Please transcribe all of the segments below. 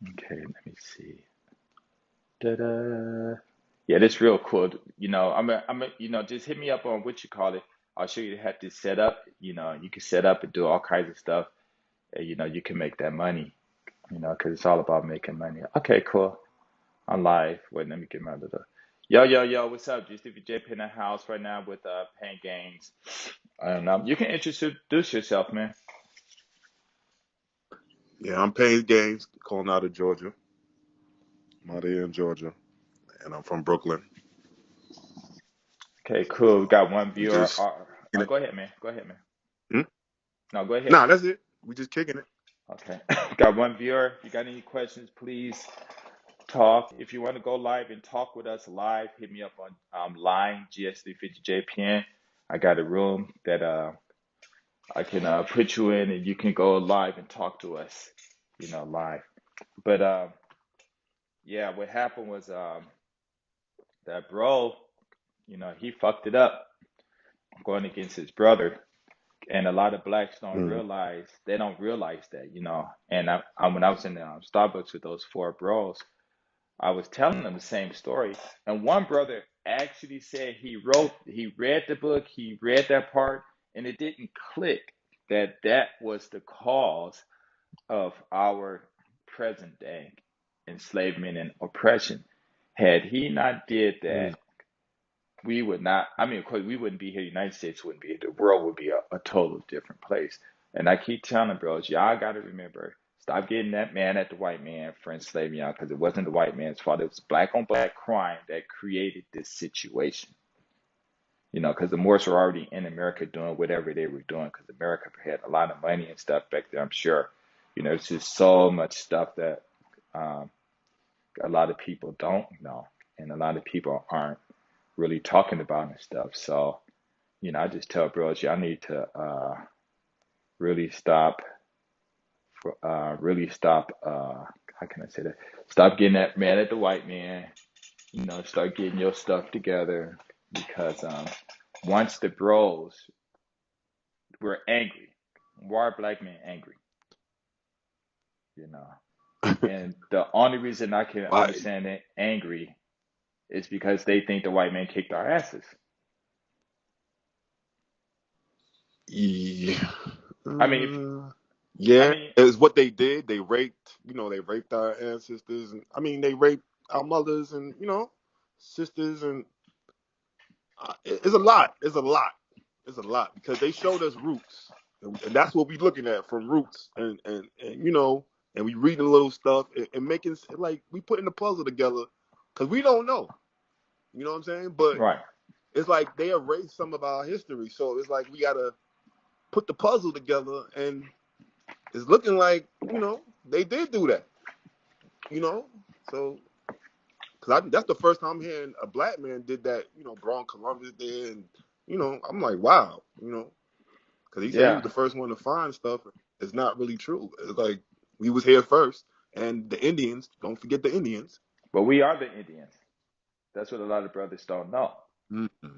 Okay, let me see. Da-da. Yeah, that's real cool. Just hit me up on what you call it. I'll show you how to set up. You can set up and do all kinds of stuff. And, you can make that money, because it's all about making money. Okay, cool. I'm live. Wait, let me get my little. Yo, yo, yo, what's up? Just if you J in the house right now with Pain Games. And you can introduce yourself, man. Yeah, I'm Payne Games, calling out of Georgia. I'm out here in Georgia, and I'm from Brooklyn. Okay, cool. We got one We viewer. just kicking it. Go ahead, man. Go ahead, man. Hmm? No, go ahead. Nah, that's it. We just kicking it. Okay. Got one viewer. If you got any questions, please talk. If you want to go live and talk with us live, hit me up on line GS350JPN. I got a room that I can put you in, and you can go live and talk to us, live. But yeah, what happened was that bro, he fucked it up going against his brother. And a lot of blacks Mm. they don't realize that. And when I was in Starbucks with those four bros, I was telling them the same story. And one brother actually said he read the book, he read that part, and it didn't click that was the cause of our present day enslavement and oppression. Had he not did Mm. that, we would not, I mean, of course, we wouldn't be here. The United States wouldn't be here. The world would be a total different place. And I keep telling bros, y'all got to remember, stop getting that man at the white man for enslaving y'all, because it wasn't the white man's fault. It was black on black crime that created this situation. Because the Moors were already in America doing whatever they were doing, because America had a lot of money and stuff back there, I'm sure. It's just so much stuff that um, a lot of people don't know, and a lot of people aren't really talking about and stuff. So, I just tell bros, y'all need to really stop, how can I say that? Stop getting that mad at the white man. Start getting your stuff together, because once the bros were angry, why are black men angry? You know, and the only reason I can Why? understand it angry is because they think the white man kicked our asses. Yeah. I mean, if I Yeah, mean, it's what they did. They raped. They raped our ancestors, and I mean, they raped our mothers, and sisters, and it's a lot. It's a lot. It's a lot because they showed us roots, and that's what we're looking at from roots, and we reading little stuff and making like we putting the puzzle together because we don't know. You know what I'm saying? But right. it's like they erased some of our history, so it's like we gotta put the puzzle together, and it's looking like they did do that. You know, so because that's the first time I'm hearing a black man did that. Braun Columbus did, and I'm like, wow. Because he said he was Yeah, the first one to find stuff. It's not really true. It's like we was here first, and the Indians. Don't forget the Indians. but we are the Indians. That's what a lot of brothers don't know. Mm-hmm.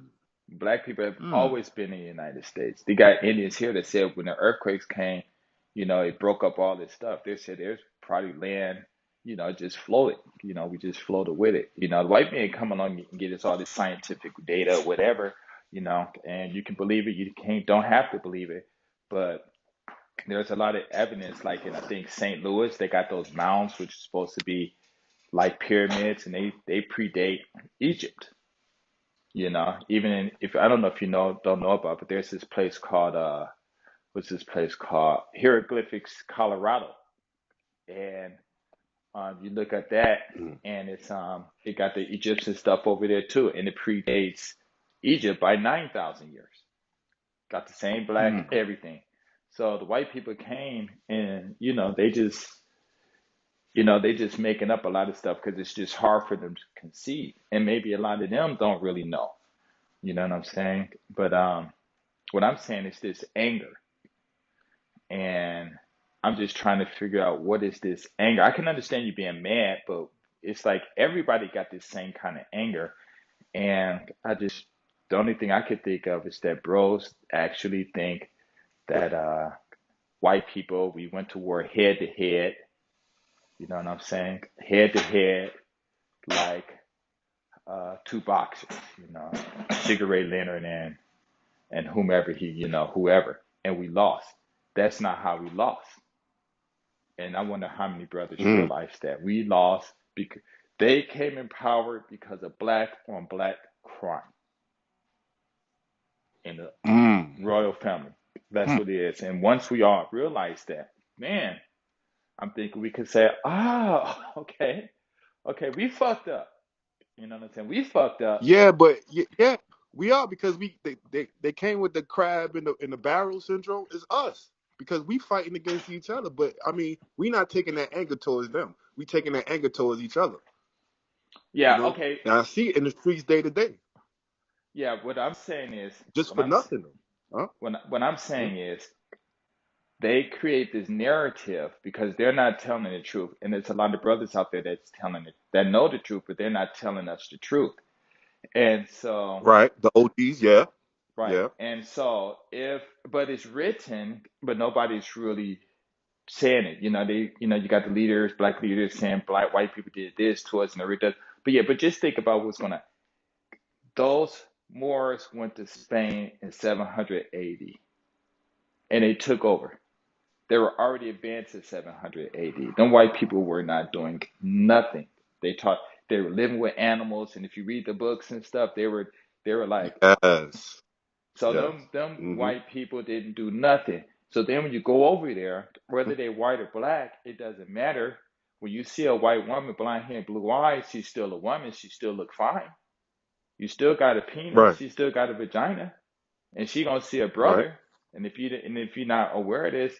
Black people have Mm. always been in the United States. They got Indians here that said when the earthquakes came, it broke up all this stuff. They said there's probably land, just floated. We just floated with it. The white man come along and get us all this scientific data, whatever, and you can believe it, you can't, don't have to believe it. But there's a lot of evidence, like in I think St. Louis, they got those mounds, which are supposed to be like pyramids, and they predate Egypt. Even if I don't know if don't know about, but there's this place called what's this place called? Hieroglyphics, Colorado, and you look at that, Mm. and it got the Egyptian stuff over there too, and it predates Egypt by 9,000 years. Got the same black Mm. everything. So the white people came, and they just making up a lot of stuff because it's just hard for them to conceive, and maybe a lot of them don't really know. You know what I'm saying? But what I'm saying is this anger, and I'm just trying to figure out what is this anger. I can understand you being mad, but it's like everybody got this same kind of anger, and the only thing I could think of is that bros actually think that white people, we went to war head to head, You know what I'm saying? Head to head, like two boxers. You know, Sugar Ray Leonard and whomever whoever, and we lost. That's not how we lost. And I wonder how many brothers Mm. realize that we lost because they came in power because of black on black crime in the Mm. royal family. That's Mm. what it is. And once we all realize that, man, I'm thinking we could say, okay, okay, we fucked up. You know what I'm saying? We fucked up. Yeah, but yeah, we are because they came with the crab in the barrel syndrome. It's us because we fighting against each other. But I mean, we not taking that anger towards them. We taking that anger towards each other. You Yeah, know, okay. and I see it in the streets day to day, Yeah, what I'm saying is, just for nothing. Huh? what I'm saying is, they create this narrative because they're not telling the truth, and there's a lot of brothers out there that's telling it that know the truth, but they're not telling us the truth. And so, Right. The OGs, yeah, right, yeah, and so but it's written, but nobody's really saying it. You got the leaders, black leaders saying black white people did this to us and everything. But yeah, but just think about what's going to. Those Moors went to Spain in 700 AD, and they took over. They were already advanced in 700 AD. Them white people were not doing nothing. They taught they were living with animals, and if you read the books and stuff, they were like, yes, so yes. them Mm-hmm. white people didn't do nothing. So then when you go over there, whether they're white or black, it doesn't matter. When you see a white woman, blonde hair, blue eyes, she's still a woman. She still look fine. You still got a penis. Right, She still got a vagina, and she gonna see a right, brother. And if you're not aware of this,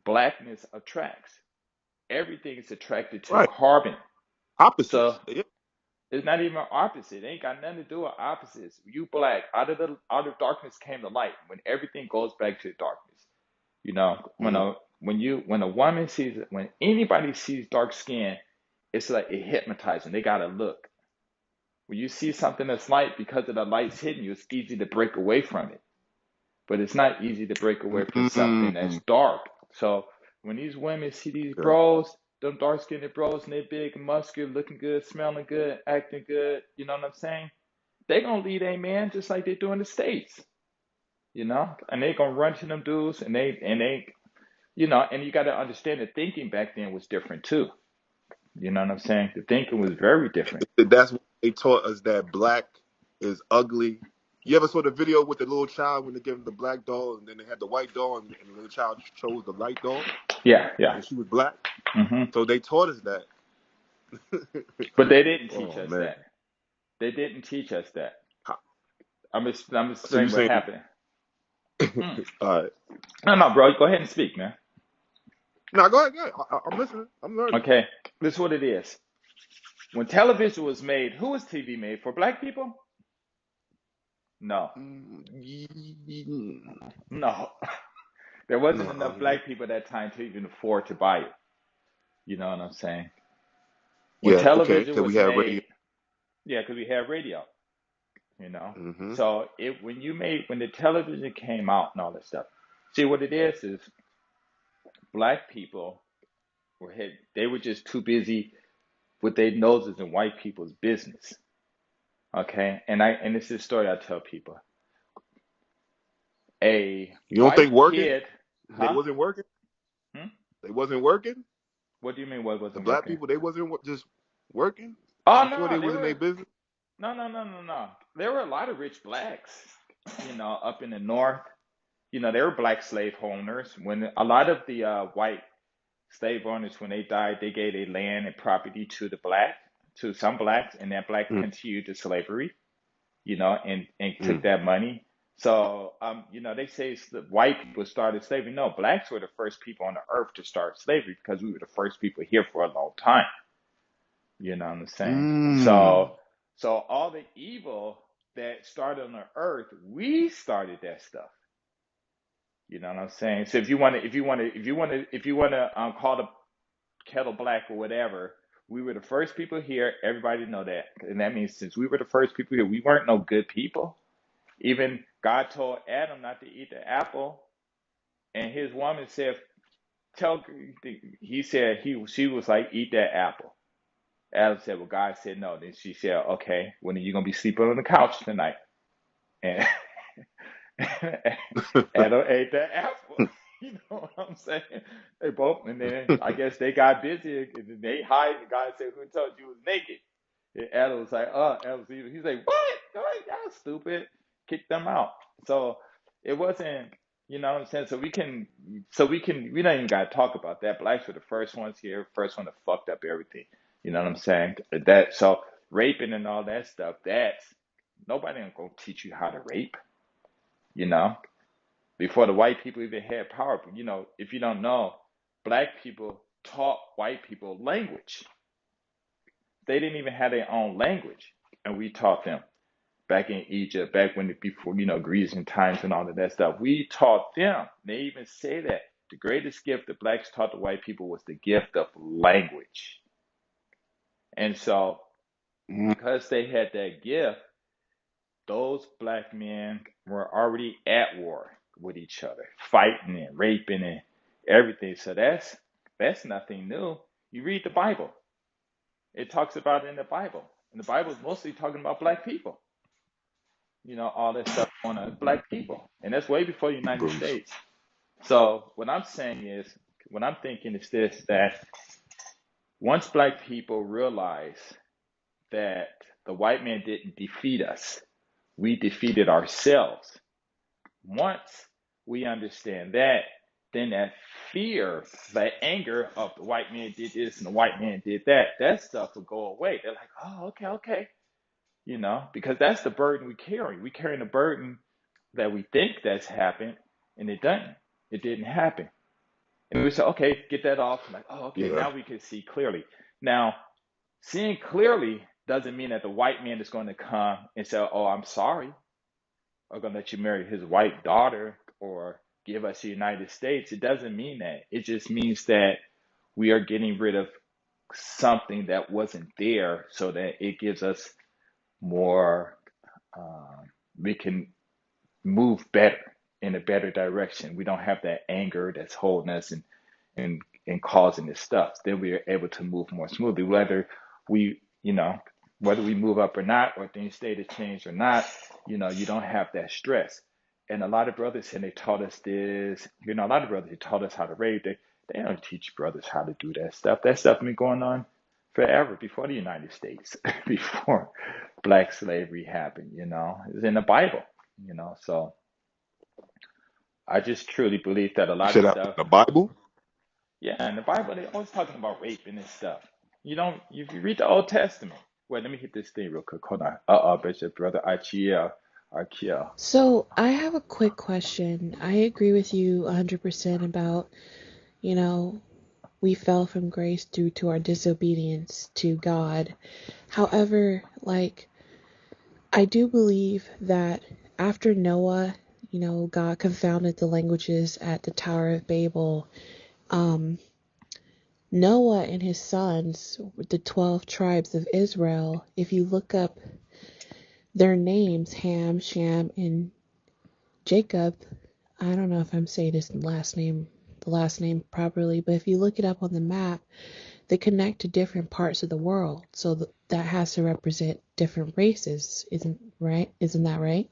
blackness attracts. Everything is attracted to right. carbon. So Opposites. Yeah. it's not even opposite. It ain't got nothing to do with opposites. You black, out of darkness came the light. When everything goes back to darkness, you know, Mm. when a woman sees it, when anybody sees dark skin, it's like it hypnotizing. They gotta look. When you see something that's light, because of the light's hitting you, it's easy to break away from it. But it's not easy to break away from something that's Mm. dark. So when these women see these Okay. bros, them dark skinned bros, and they big and muscular, looking good, smelling good, acting good, you know what I'm saying? They gonna lead a man just like they do in the States, and they gonna run to them dudes, and you gotta understand that thinking back then was different too. You know what I'm saying? The thinking was very different. That's what they taught us that black is ugly. You ever saw the video with the little child when they gave him the black doll and then they had the white doll and the little child chose the light doll Yeah, yeah. and she was black? hmm So they taught us that. But they didn't teach Oh us man. that. They didn't teach us that. Ha- I'm So you explaining what saying happened. Mm. all right. No, no, bro, go ahead and speak, man. Now go ahead, go ahead. I'm listening. I'm learning. Okay, this is what it is. When television was made, who was TV made for? Black people? No, no. There wasn't enough No. black people at that time to even afford to buy it. You know what I'm saying? When Yeah, okay. television Because we was had radio. made, yeah, because we had radio, you know. Mm-hmm. So when the television came out and all that stuff. See what it is black people they were just too busy with their noses in white people's business. Okay, and this is a story I tell people. A You don't think white working? kid, They huh? wasn't working? Hmm? They wasn't working? What do you mean? What The wasn't black working? people, they wasn't just working? Oh You sure no, they they was in their were business? no, no, no, no, no. There were a lot of rich blacks, up in the north. They were black slave owners. When a lot of the white slave owners, when they died, they gave their land and property to some blacks, and that blacks Mm, continued to slavery. And took mm, that money. So, they say white people started slavery. No, blacks were the first people on the earth to start slavery because we were the first people here for a long time. You know what I'm saying? mm. So all the evil that started on the earth, we started that stuff. You know what I'm saying? So if you want to call the kettle black or whatever, we were the first people here. Everybody know that, and that means since we were the first people here, we weren't no good people. Even God told Adam not to eat the apple, and his woman said, tell, he said she was like, eat that apple. Adam said, well, God said no. Then she said, okay, when are you gonna be sleeping on the couch tonight? And Adam ate that apple. You know what I'm saying? They both, and then I guess they got busy and they hide. And God said, who told you was naked? And Adam was like, Adam was even, he's like, what? Y'all stupid. Kick them out. So it wasn't, you know what I'm saying? We don't even got to talk about that. Blacks were the first ones here, first one that fucked up everything. You know what I'm saying? So raping and all that stuff, nobody ain't gonna teach you how to rape, you know? Before the white people even had power, you know, if you don't know, black people taught white people language. They didn't even have their own language, and we taught them back in Egypt, back when before Grecian times and all of that stuff. We taught them. They even say that the greatest gift the blacks taught the white people was the gift of language. And so, Mm, because they had that gift, those black men were already at war with each other, fighting and raping and everything. So that's nothing new. You read the Bible. It talks about it in the Bible. And the Bible is mostly talking about black people. You know, all that stuff on black people. And that's way before the United Bruce. States. So what I'm saying is, what I'm thinking is this, that once black people realize that the white man didn't defeat us, we defeated ourselves. Once we understand that, then that fear, that anger of the white man did this and the white man did that, that stuff will go away. They're like, oh, okay, okay. You know, because that's the burden we carry. We carry the burden that we think that's happened, and it doesn't. It didn't happen. And we say, okay, get that off. I'm like, oh, okay, Yeah. now we can see clearly. Now, seeing clearly doesn't mean that the white man is going to come and say, oh, I'm sorry, or going to let you marry his white daughter or give us the United States. It doesn't mean that. It just means that we are getting rid of something that wasn't there so that it gives us more, we can move better in a better direction. We don't have that anger that's holding us and causing this stuff. Then we are able to move more smoothly, we, you know, whether we move up or not, or things stay the change or not, you know, you don't have that stress. And a lot of brothers, and they taught us this, you know, a lot of brothers, they taught us how to rape. They don't teach brothers how to do that stuff. That stuff been going on forever before the United States, before black slavery happened, you know, it's in the Bible, you know. So I just truly believe that a You lot of said that stuff, the Bible? yeah, in the Bible, they always talking about raping and stuff. You don't, if you read the Old Testament, wait, let me hit this thing real quick. Hold on. Bishop, brother Archie. So I have a quick question. I agree with you 100% about, you know, we fell from grace due to our disobedience to God. However, like, I do believe that after Noah, God confounded the languages at the Tower of Babel. Um, Noah and his sons, the 12 tribes of Israel, if you look up their names, Ham, Shem, and Jacob, I don't know if I'm saying the last name properly, but if you look it up on the map, they connect to different parts of the world. So that has to represent different races, isn't right? Isn't that right?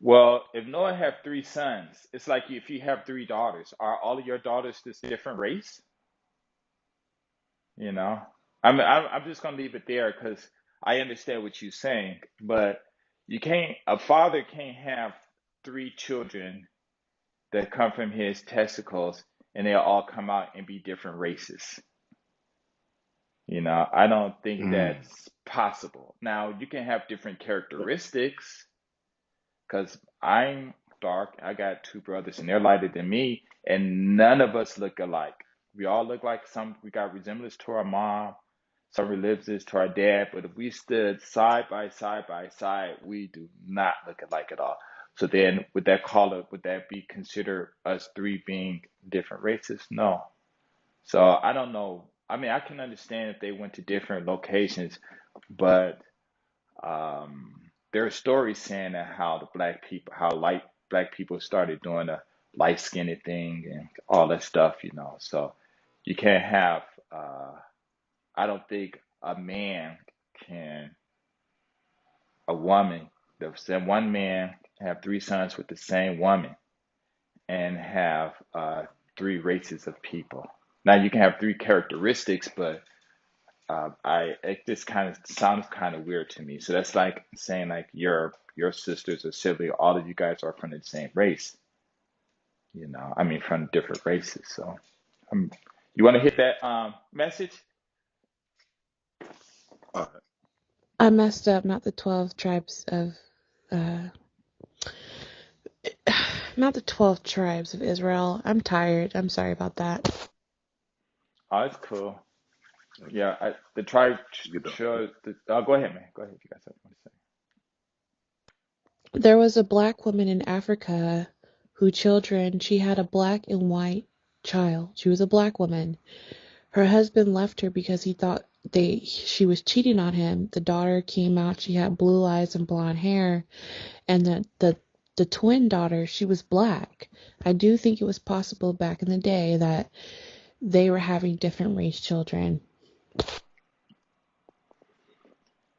Well, if Noah had three sons, it's like if you have three daughters, are all of your daughters this different race? You know, I'm just gonna leave it there because I understand what you're saying, but a father can't have three children that come from his testicles and they all come out and be different races. You know, I don't think Mm. that's possible. Now, you can have different characteristics because I'm dark. I got two brothers and they're lighter than me, and none of us look alike. We all look like we got resemblance to our mom, some resemblance to our dad, but if we stood side by side, we do not look alike at all. So then, would that be considered us three being different races? No. So I don't know. I mean, I can understand if they went to different locations, but there are stories saying that how the black people, how light black people started doing the light skinned thing and all that stuff, you know. So you can't have, I don't think a man can, a woman, the same one man have three sons with the same woman and have three races of people. Now you can have three characteristics, but it just kind of sounds kind of weird to me. So that's like saying like your sisters or sibling, all of you guys are from the same race. You know, I mean from different races. So um, you want to hit that message? All right. I messed up, not the 12 tribes of uh not the 12 tribes of Israel. I'm tired. I'm sorry about that. Oh, it's cool. Thank Yeah, the tribe you. Get done. shows. Oh, go ahead, man. Go ahead. If you got something to There was a black woman in Africa who she had a black and white child. She was a black woman. Her husband left her because he thought she was cheating on him. The daughter came out, she had blue eyes and blonde hair, and the twin daughter, she was black. I do think it was possible back in the day that they were having different race children.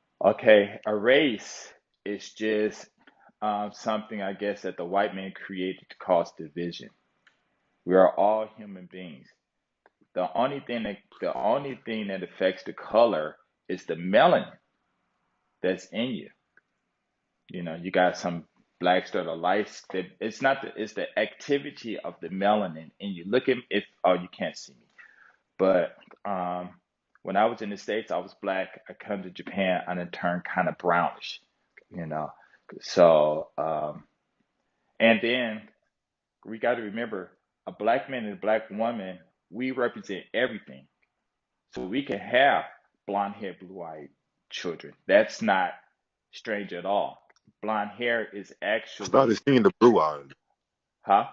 say. Okay, a race is just something I guess that the white man created to cause division. We are all human beings. The only thing that affects the color is the melanin that's in you. You know, you got some blacks that are light. It's not it's the activity of the melanin in you. Look at if oh you can't see me, but um, when I was in the States, I was black. I come to Japan and it turned kind of brownish. You know, so and then we got to remember a black man and a black woman. We represent everything. So we can have blonde hair, blue eyed children. That's not strange at all. Blonde hair is I started actually, seeing the blue eyes. huh?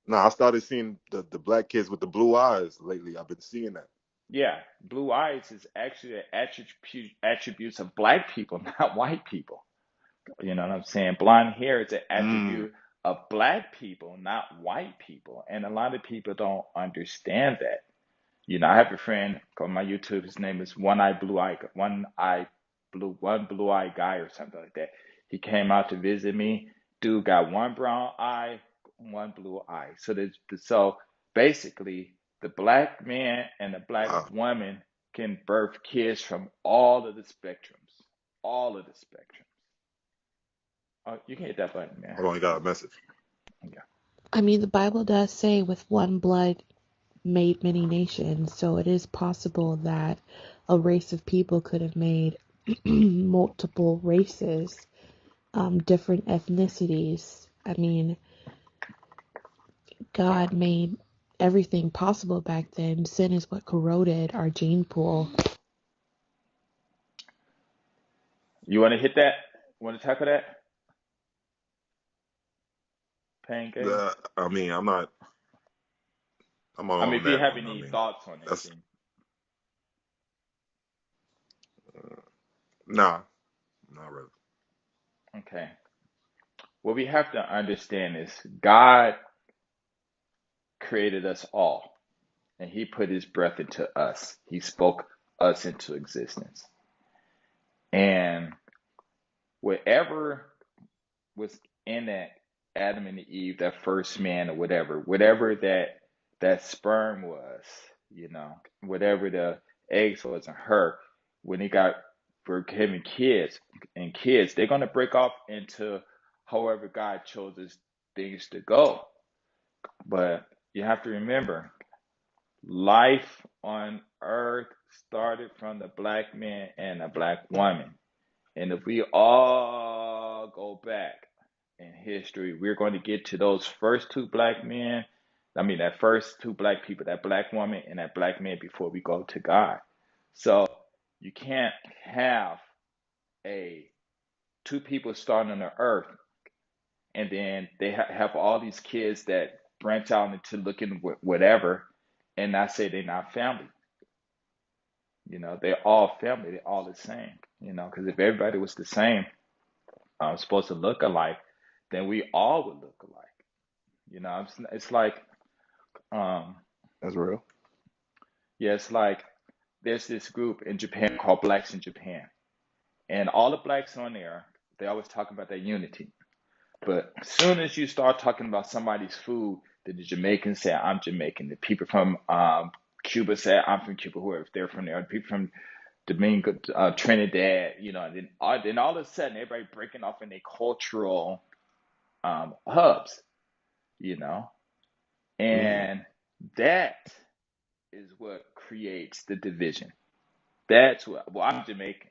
No, I started seeing the black kids with the blue eyes lately. I've been seeing that. Yeah, blue eyes is actually an attributes of black people, not white people. You know what I'm saying? Blonde hair is an Mm. attribute of black people, not white people. And a lot of people don't understand that. You know, I have a friend on my YouTube. His name is One Blue Eye Guy or something like that. He came out to visit me. Dude got one brown eye, one blue eye. So basically, the black man and the black Wow. woman can birth kids from all of the spectrums, all of the spectrums. Oh, you can hit that button, man. Hold on, you got a message. Yeah. I mean, the Bible does say with one blood made many nations, so it is possible that a race of people could have made multiple races, different ethnicities. I mean, God made everything possible back then. Sin is what corroded our gene pool. You want to hit that? Want to tackle that? Pain game? I mean, I'm not. I'm I mean, on if you that have one. I any mean, thoughts on it, that's then nah, not really. okay. What we have to understand is God created us all, and He put His breath into us. He spoke us into existence. And whatever was in that Adam and Eve, that first man or whatever that sperm was, you know, whatever the eggs was in her, when it got for having kids, they're gonna break off into however God chose things to go. But you have to remember, life on earth started from the black man and the black woman. And if we all go back in history, we're going to get to those first two black men. I mean, that first two black people, that black woman and that black man before we go to God. So you can't have a two people starting on the earth and then they have all these kids that branch out into looking whatever and not say they're not family. You know, they're all family. They're all the same. You know, because if everybody was the same, supposed to look alike, then we all would look alike. It's like, um, That's real. yeah, it's like there's this group in Japan called Blacks in Japan, and all the blacks on there, they always talk about that unity. But as soon as you start talking about somebody's food, then the Jamaicans say, I'm Jamaican. The people from Cuba say, I'm from Cuba, whoever they're from there. The people from Domingo, Trinidad, then all of a sudden, everybody breaking off in their cultural hubs, you know, Mm. and that is what creates the division. That's what, well, I'm Jamaican.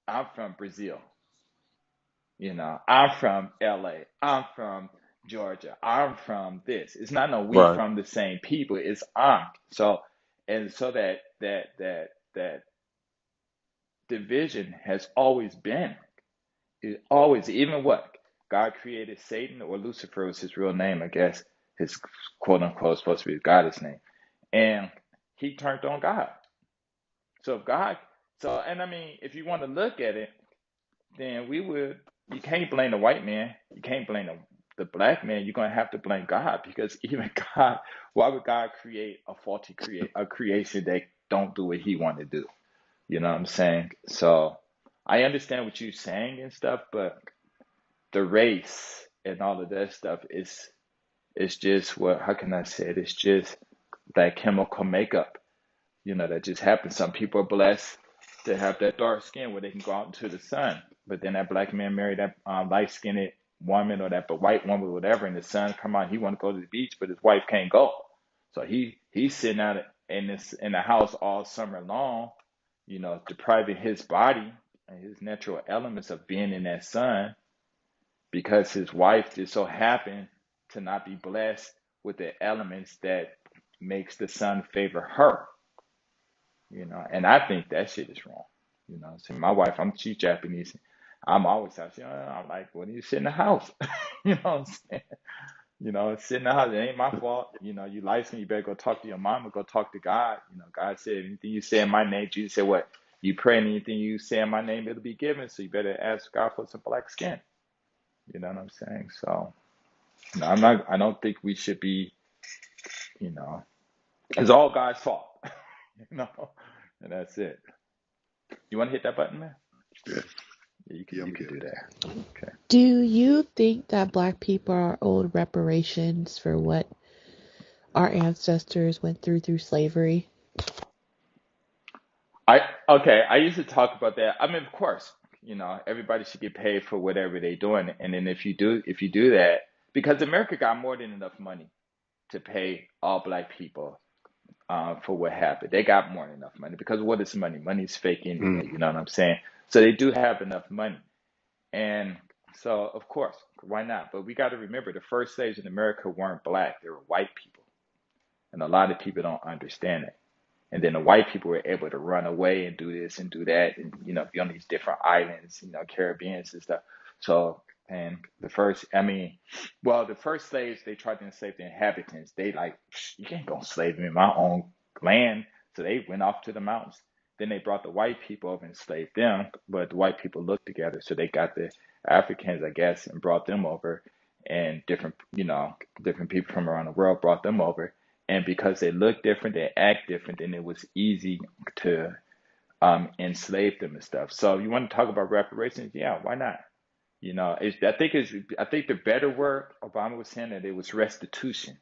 I'm from Brazil. I'm from LA. I'm from Georgia. I'm from this. It's not no we Right. from the same people. It's I'm. So that division has always been. It always, even what God created Satan, or Lucifer was his real name, I guess. His quote unquote supposed to be God's name. And he turned on God. So if God and I mean, if you want to look at it, then you can't blame the white man. You can't blame the black man. You're gonna have to blame God, because even God, why would God create a a creation that don't do what he wanted to do? You know what I'm saying? So I understand what you're saying and stuff, but the race and all of that stuff is just what, how can I say it? It's just that chemical makeup, that just happens. Some people are blessed to have that dark skin where they can go out into the sun. But then that black man married that light skinned woman, or that but white woman, whatever, and the sun come out. He want to go to the beach, but his wife can't go. So he's sitting out in the house all summer long, depriving his body and his natural elements of being in that sun, because his wife just so happened to not be blessed with the elements that makes the sun favor her. And I think that shit is wrong. So my wife, she's Japanese. I'm always out, I'm like, when you sit in the house, you know what I'm saying? Sit in the house, it ain't my fault. You light skin, you better go talk to your mama, go talk to God. God said, anything you say in my name, Jesus said what? You pray, and anything you say in my name, it'll be given. So you better ask God for some black skin. You know what I'm saying? So, I don't think we should be, you know, it's all God's fault, you know, and that's it. You want to hit that button, man? Yeah. Yeah, Yeah, I'm you could good. do that. Okay. Do you think that black people are owed reparations for what our ancestors went through slavery? I used to talk about that. I mean, of course, everybody should get paid for whatever they're doing. And then if you do that, because America got more than enough money to pay all black people for what happened. They got more than enough money, because what is money? Money's fake anyway, you Mm. know what I'm saying? So they do have enough money. And so, of course, why not? But we got to remember, the first slaves in America weren't black, they were white people. And a lot of people don't understand it. And then the white people were able to run away and do this and do that, and be on these different islands, Caribbeans and stuff. So, and the first slaves, they tried to enslave the inhabitants. They like, you can't go enslave them in my own land. So they went off to the mountains. Then they brought the white people over and enslaved them, but the white people looked together, so they got the Africans, I guess, and brought them over, and different people from around the world brought them over, and because they look different, they act different, and it was easy to enslave them and stuff. So you want to talk about reparations? Yeah, why not? I think the better word Obama was saying, that it was restitution.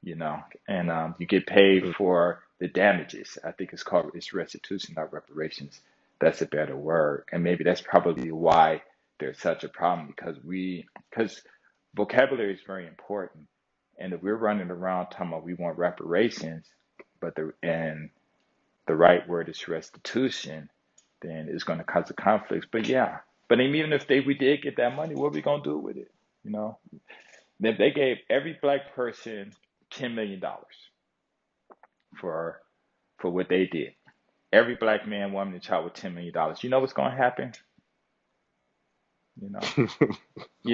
And you get paid Mm. for the damages. I think it's restitution, not reparations. That's a better word, and maybe that's probably why there's such a problem, because vocabulary is very important. And if we're running around talking about we want reparations, but the right word is restitution, then it's going to cause a conflict. But yeah, but even if we did get that money, what are we going to do with it? You know, if they gave every black person $10 million for what they did, every black man, woman, and child with $10 million, you know what's going to happen? You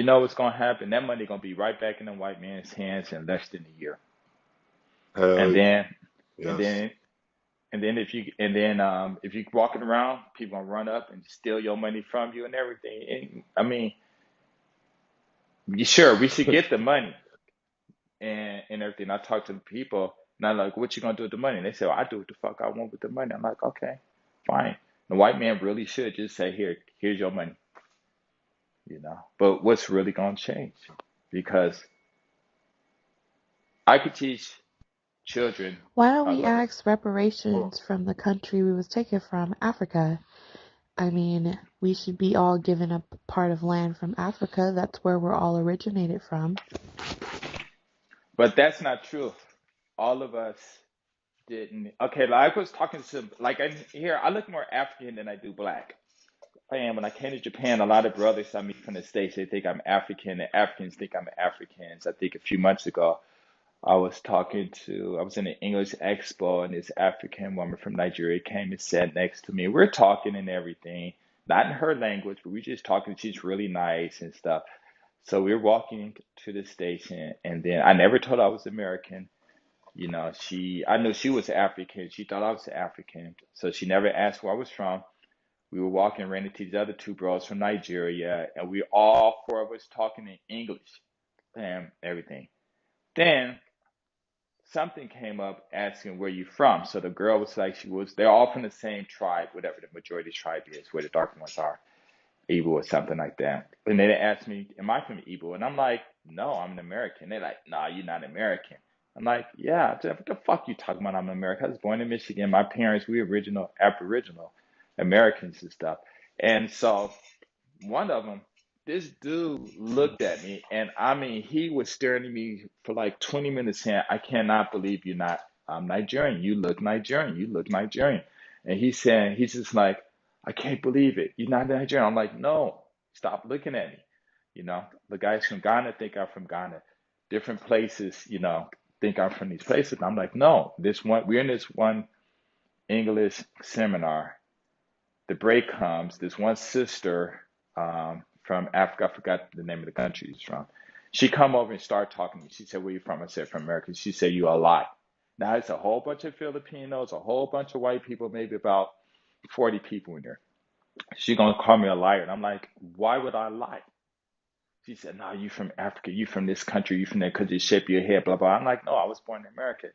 know, what's going to happen. That money going to be right back in the white man's hands in less than a year. And Hell then, and yes. then, if you walking around, people gonna run up and steal your money from you and everything. And I mean, Sure, we should get the money and everything. I talk to the people, and I'm like, "What you gonna do with the money?" And they say, well, "I do what the fuck I want with the money." I'm like, "Okay, fine." The white man really should just say, here's your money, you know. But what's really gonna change? Because I could teach children. Why don't Oh, we go ahead. ask Hold reparations from the country we was taken from, Africa? I mean, we should be all given a part of land from Africa. That's where we're all originated from. But that's not true. All of us didn't. Okay, like I was talking to like I here. I look more African than I do black. I am. When I came to Japan, a lot of brothers I meet from the States, they think I'm African, and Africans think I'm Africans. I think a few months ago, I was in an English expo, and this African woman from Nigeria came and sat next to me. We're talking and everything, not in her language, but we just talking. She's really nice and stuff. So we were walking to the station, and then I never told her I was American. You know, I knew she was African. She thought I was African, so she never asked where I was from. We were walking, ran into these other two bros from Nigeria, and we all four of us talking in English and everything. Then something came up asking where you from. So the girl was like, they're all from the same tribe, whatever the majority tribe is, where the dark ones are, Igbo or something like that. And then they asked me, am I from Igbo? And I'm like, no, I'm an American. They're like, nah, you're not American. I'm like, yeah, what the fuck you talking about? I'm an American. I was born in Michigan. My parents, we original Aboriginal Americans and stuff. And so one of them, this dude looked at me, and I mean, he was staring at me for like 20 minutes saying, I cannot believe you're not Nigerian. You look Nigerian. You look Nigerian. And he's just like, I can't believe it. You're not Nigerian. I'm like, no, stop looking at me. You know, the guys from Ghana think I'm from Ghana. Different places, think I'm from these places. I'm like, no, we're in this one English seminar. The break comes, this one sister from Africa, I forgot the name of the country she's from. She come over and start talking to me. She said, where you from? I said, from America. She said, you a lot. Now it's a whole bunch of Filipinos, a whole bunch of white people, maybe about 40 people in there. She gonna call me a liar. And I'm like, why would I lie? She said, no, you from Africa, you from this country, you from there because you shape your head, blah, blah. I'm like, no, I was born in America.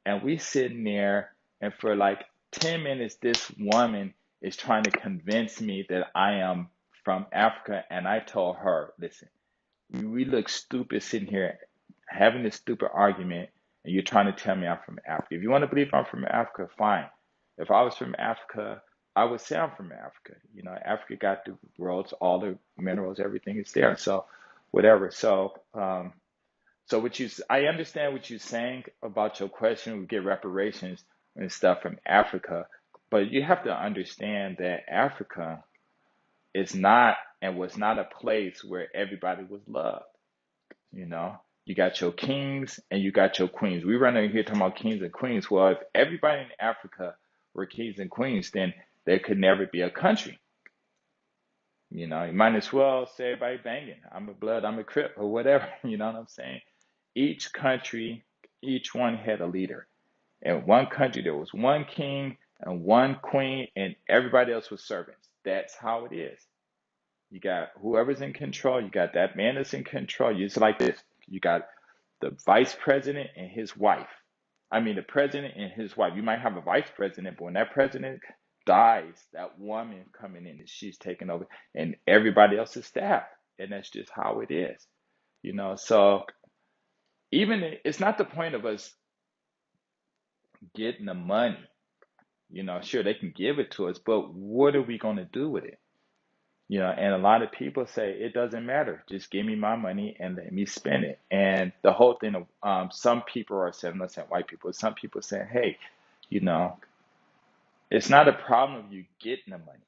And we sitting there, and for like 10 minutes, this woman is trying to convince me that I am from Africa. And I told her, listen, we look stupid sitting here having this stupid argument, and you're trying to tell me I'm from Africa. If you want to believe I'm from Africa, fine. If I was from Africa, I would say I'm from Africa. You know, Africa got the world's, all the minerals, everything is there. So, whatever. So I understand what you're saying about your question. We get reparations and stuff from Africa, but you have to understand that Africa is not and was not a place where everybody was loved. You know, you got your kings and you got your queens. We run in here talking about kings and queens. Well, if everybody in Africa were kings and queens, then there could never be a country. You know, you might as well say everybody banging. I'm a blood, I'm a crip, or whatever. You know what I'm saying? Each country, each one had a leader. In one country, there was one king and one queen, and everybody else was servants. That's how it is. You got whoever's in control, you got that man that's in control. It's like this. You got the vice president and his wife. I mean, the president and his wife. You might have a vice president, but when that president dies, that woman coming in and she's taking over, and everybody else is staff. And that's just how it is. So it's not the point of us getting the money. Sure, they can give it to us, but what are we going to do with it? And a lot of people say it doesn't matter. Just give me my money and let me spend it. And the whole thing of some people are saying, I'm not saying white people, some people saying, hey, you know, it's not a problem of you getting the money.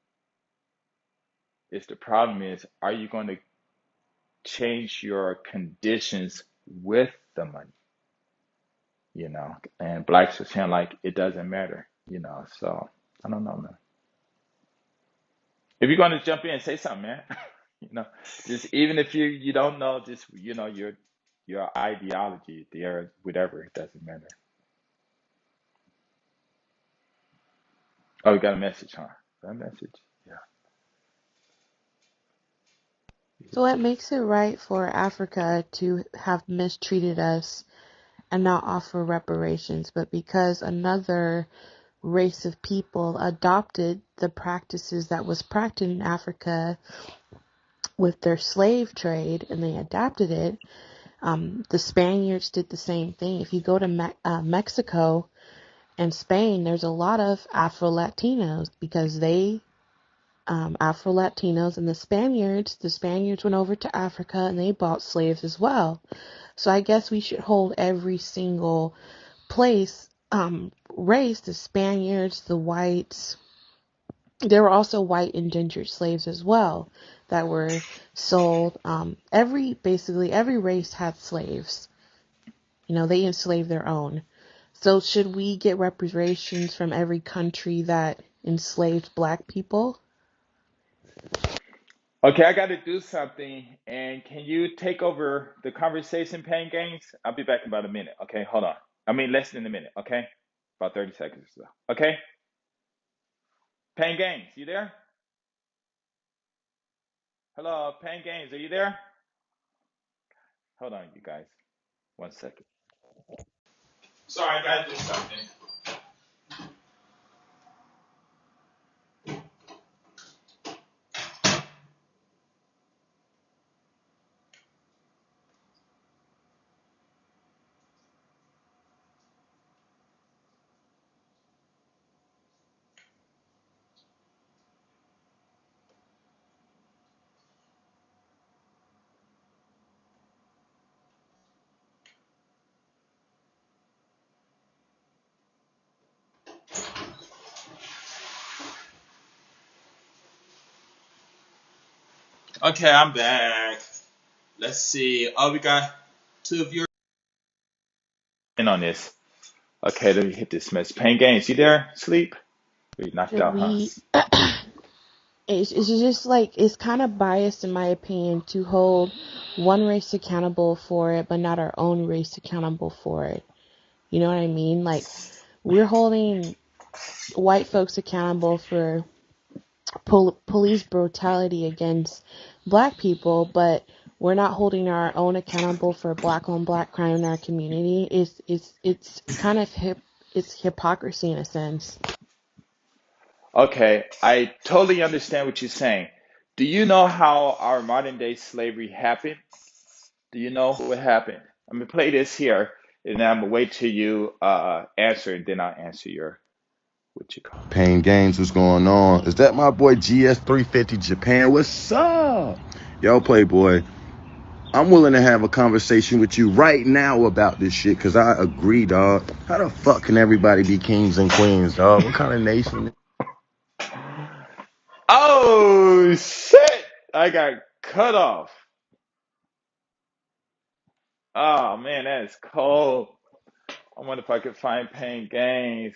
It's the problem is, are you going to change your conditions with the money? And blacks are saying like it doesn't matter, so I don't know, man. If you're going to jump in and say something, man, you know, just even if you don't know, just your ideology there, whatever, it doesn't matter. Oh, you got a message, huh? Got a message. Yeah. So what makes it right for Africa to have mistreated us and not offer reparations, but because another race of people adopted the practices that was practiced in Africa with their slave trade and they adapted it. The Spaniards did the same thing. If you go to Mexico and Spain, there's a lot of Afro-Latinos because Afro-Latinos and the Spaniards went over to Africa and they bought slaves as well. So I guess we should hold every single place, race, the Spaniards, the whites. There were also white indentured slaves as well that were sold. Basically every race had slaves. They enslaved their own. So should we get reparations from every country that enslaved black people? Okay, I got to do something. And can you take over the conversation, Pain Games? I'll be back in about a minute. Okay, hold on. I mean, less than a minute. Okay, about 30 seconds or so. Okay, Pain Games, you there? Hello, Pain Games, are you there? Hold on, you guys. 1 second. Sorry, I got to do something. Okay, I'm back. Let's see. Oh, we got two of your in on this. Okay, let me hit this mess. Pain Games, you there? Sleep? You knocked Should out, huh? we it's just like it's kind of biased in my opinion to hold one race accountable for it but not our own race accountable for it. You know what I mean? Like we're holding white folks accountable for police brutality against black people, but we're not holding our own accountable for black on black crime in our community. It's kind of it's hypocrisy in a sense. Okay, I totally understand what you're saying. Do you know how our modern day slavery happened? Do you know what happened? I'm gonna play this here, and then I'm gonna wait till you answer, and then I'll answer your what you call it. Pain Games, what's going on? Is that my boy GS350 Japan? What's up? Yo, Playboy, I'm willing to have a conversation with you right now about this shit, because I agree, dog. How the fuck can everybody be kings and queens, dog? What kind of nation? Oh shit! I got cut off. Oh man, that is cold. I wonder if I could find Pain Games.